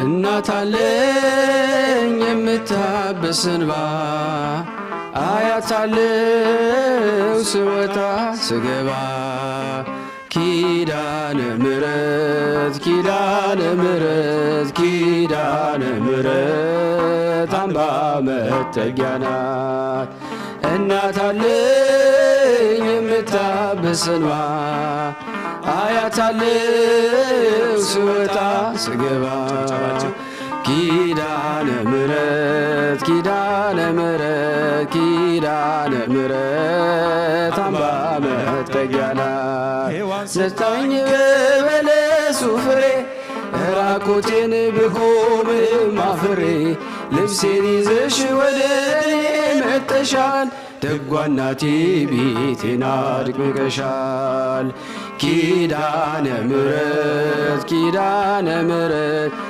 እናት አለኝ የምታብስ እንባ አያት አለው ስወጣ ስገባ ኪዳነ ምሕረት ኪዳነ ምሕረት ኪዳነ ምሕረት አምባ መጠጊያ ናት። እናት አለኝ የምታብስ እንባ አያት አለው ስወጣ ስገባ ኪዳነ ምሕረት ኪዳነ ምሕረት ኪዳነ ምሕረት አምባ መጠጊያ ናት። ሰጠኝ በበለሱ ፍሬ ራቁቴን ብቆምም አፍሬ ልብሴን ይዘሽ ወደ እኔ መጥተሻል። ደጓ እናቴ ቤቴን አድምቀሻል። ኪዳነ ምሕረት ኪዳነ ምሕረት